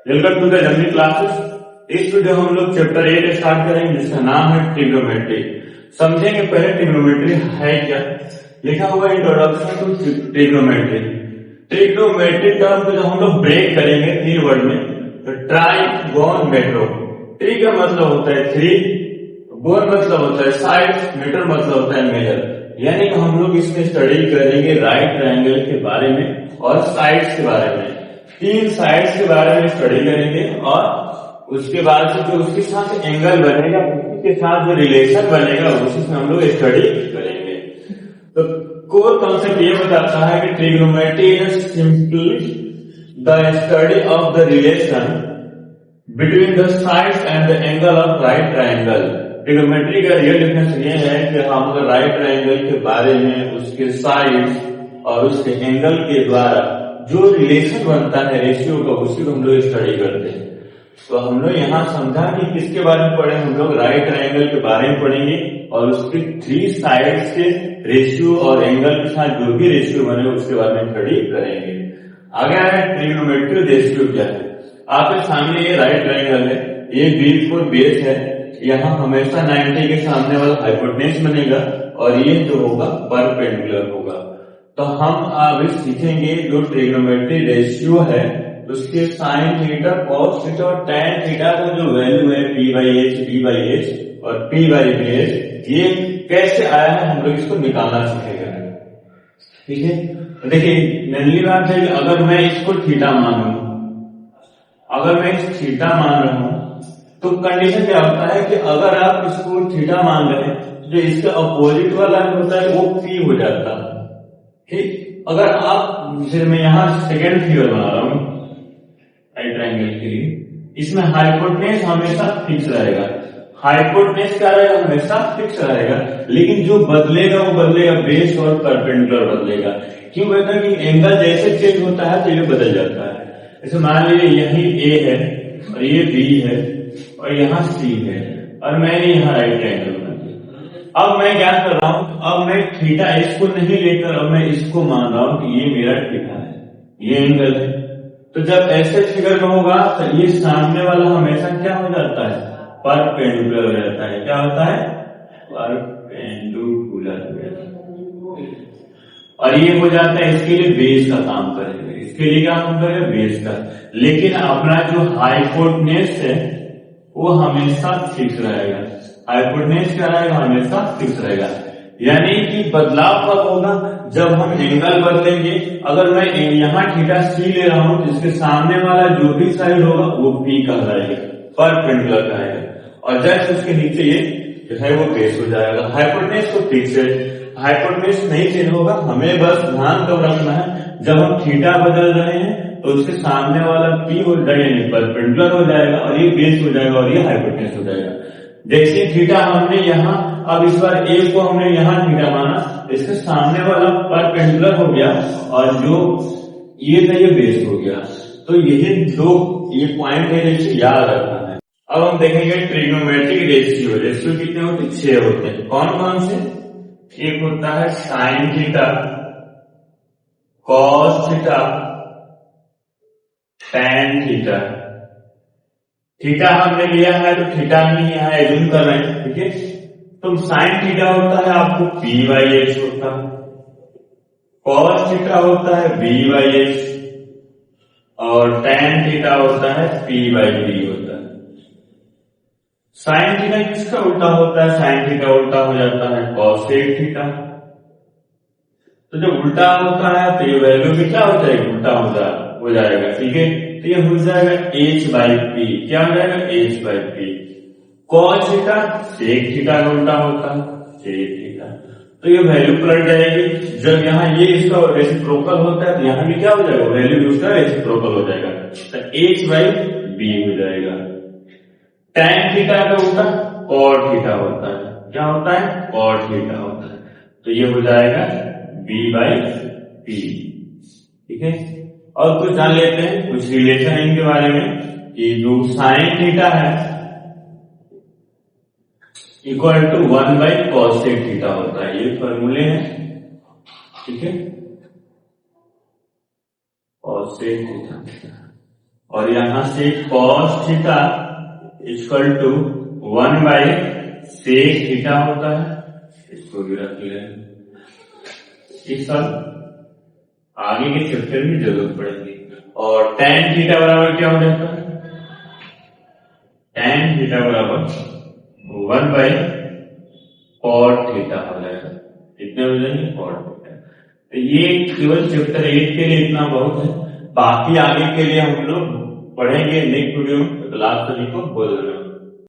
Welcome to the journey classes. इस video हम लोग चैप्टर 8 स्टार्ट करेंगे जिसका नाम है ट्रिग्नोमेट्री। समझेंगे पहले ट्रिग्नोमेट्री है क्या। लिखा हुआ introduction to trigonometry. Trigonometry term को जब हम लोग ब्रेक करेंगे 3 वर्ड में, तो ट्राइगोनमेट्रो। ट्री का मतलब होता है 3, गोन मतलब होता है साइड, मीटर मतलब होता है मेजर। यानी कि हम लोग इसमें स्टडी करेंगे राइट ट्रायंगल के बारे में और साइड्स के बारे में। 3 साइड्स के बारे में स्टडी करेंगे और उसके बाद जो उसके साथ एंगल बनेगा, उसके साथ जो रिलेशन बनेगा उसी से हम लोग स्टडी करेंगे। तो कोर कॉन्सेप्ट ये बताता है कि trigonometry is simply the study of the relation between the sides and the angle of right triangle. Trigonometry का रियल डिफरेंस ये है कि हम लोग राइट ट्रायंगल के बारे में, उसके साइड्स और उसके एंगल के द्वारा जो रिलेशन बनता है रेशियो का, उसी को हम लोग स्टडी करते हैं। तो हम लोग यहाँ समझा कि किसके बारे में पढ़े, हम लोग राइट ट्रायंगल के बारे में पढ़ेंगे और उसके 3 साइड्स के रेशियो और एंगल के साथ जो भी रेशियो बने उसके बारे में स्टडी करेंगे। आगे आया ट्रिग्नोमेट्री रेशियो क्या है। आपके सामने ये राइट ट्रायंगल है, ये बिल्कुल बेस है, यहाँ हमेशा 90 के सामने वाला हाइपोटेन्यूज बनेगा और ये जो होगा परपेंडिकुलर होगा। तो हम अभी सीखेंगे जो ट्रिग्नोमेट्री रेशियो है उसके साइन थीटा, कॉस थीटा और टैन थीटा का जो वैल्यू है P by H, D by H और P बाई एच, ये कैसे आया है हम लोग इसको निकालना सीखेंगे। ठीक है, देखिए मेनली बात है कि अगर मैं इसको थीटा मान रहा हूं, अगर मैं इस थीटा मान रहा हूं तो कंडीशन क्या होता है कि अगर आप इसको थीटा मान रहे हैं तो जो इसका अपोजिट वाला होता है वो P हो जाता है। ठीक, अगर आप, फिर मैं यहाँ सेकेंड फिगर बना रहा हूँ राइट ट्रायंगल के लिए, इसमें हाइपोटेन्यूज हमेशा फिक्स रहेगा। हाइपोटेन्यूज क्या रहेगा, हमेशा फिक्स रहेगा, लेकिन जो बदलेगा वो बदलेगा बेस और परपेंडिकुलर बदलेगा। क्यों कहता है कि एंगल जैसे चेंज होता है तो ये बदल जाता है। जैसे मान लीजिए यही A है और ये B है और यहाँ C है और मैंने यहाँ राइट ट्रायंगल बना दिया। अब मैं क्या कर रहा हूँ, अब मैं थीटा इसको नहीं लेकर अब मैं इसको मान रहा हूँ कि ये मेरा थीटा है, ये एंगल है। तो जब ऐसे फिगर में होगा तो ये सामने वाला हमेशा क्या हो जाता है, परपेंडिकुलर हो जाता है। क्या होता है, परपेंडिकुलर हो जाता है। और ये हो जाता है, इसके लिए बेस का काम करेगा, इसके लिए क्या काम करेगा, बेस का। लेकिन अपना जो हाइपोटेन्यूज है वो हमेशा फिक्स रहेगा। हाइपोटेन्यूज क्या रहेगा, हमेशा फिक्स रहेगा। यानी कि बदलाव कब होगा, जब हम एंगल बदलेंगे। अगर मैं यहाँ थीटा C ले रहा हूं तो इसके सामने वाला जो भी साइड होगा वो P कहलाएगा, परपेंडिकुलर कहलाएगा। और जस्ट उसके नीचे ये जो है वो बेस हो जाएगा। हाइपोटेन्यूज तो फिक्स है, हाइपोटेन्यूज नहीं चेंज होगा। हमें बस ध्यान कब रखना है, जब हम थीटा बदल रहे हैं तो उसके सामने वाला P हो जाएगा, यानी परपेंडिकुलर हो जाएगा और ये बेस हो जाएगा और ये हाइपोटेन्यूज हो जाएगा। जैसे थीटा हमने यहाँ, अब इस बार A को हमने यहाँ थीटा माना, इसके सामने वाला परपेंडिकुलर हो गया और जो ये था ये बेस हो गया। तो यही ये पॉइंट है जिसे याद रखना है। अब हम देखेंगे ट्रिग्नोमेट्रिक रेशियो। रेशियो कितने होते हैं, 6 होते हैं। कौन कौन से, एक होता है sine theta, cos theta, tan theta. Theta हमने लिया है तो थीटा ही यहाँ एज्यूम कर रहे हैं। ठीक है, तो साइन थीटा होता है आपको P बाई एच होता है, कॉस थीटा होता है B बाई एच और टैन थीटा होता है P बाई D होता है। साइन थीटा किसका उल्टा होता है, साइन थीटा उल्टा हो जाता है कॉसेक थीटा। तो जब उल्टा होता है तो ये वैल्यू भी क्या हो जाएगी, उल्टा हो जाएगा। ठीक है, तो ये हो जाएगा H बाई P। क्या हो जाएगा, H by P। Cos theta sec theta का उल्टा होता है, सेक थीटा। तो ये वैल्यू पलट जाएगी। जब यहाँ ये इसका रेसिप्रोकल होता है तो यहाँ भी क्या हो जाएगा, वैल्यू भी उसका रेसिप्रोकल हो जाएगा, तो H बाई B हो जाएगा। टैन थीटा का उल्टा कॉट थीटा होता है। क्या होता है, कॉट थीटा होता है। तो ये हो जाएगा B बाई P। ठीक है, और कुछ जान लेते हैं, कुछ रिलेशन है इनके बारे में कि जो साइन थीटा है equal to 1 by cosec theta होता है। ये फॉर्मूले हैं। ठीक है, कॉसेक थीटा और यहाँ से cos theta equal to 1/sec theta होता है, इसको भी रख ले। इस सब आगे के चैप्टर में जरूरत पड़ेगी। और tan थीटा बराबर क्या हो जाता है? tan थीटा बराबर 1/cot थीटा हो जाएगा। कितने हो जाएंगे? cot theta. तो ये केवल चैप्टर 8 के लिए इतना बहुत है, बाकी आगे के लिए हम लोग पढ़ेंगे नेक्स्ट वीडियो में। तो लास्ट को बोल रहे हैं।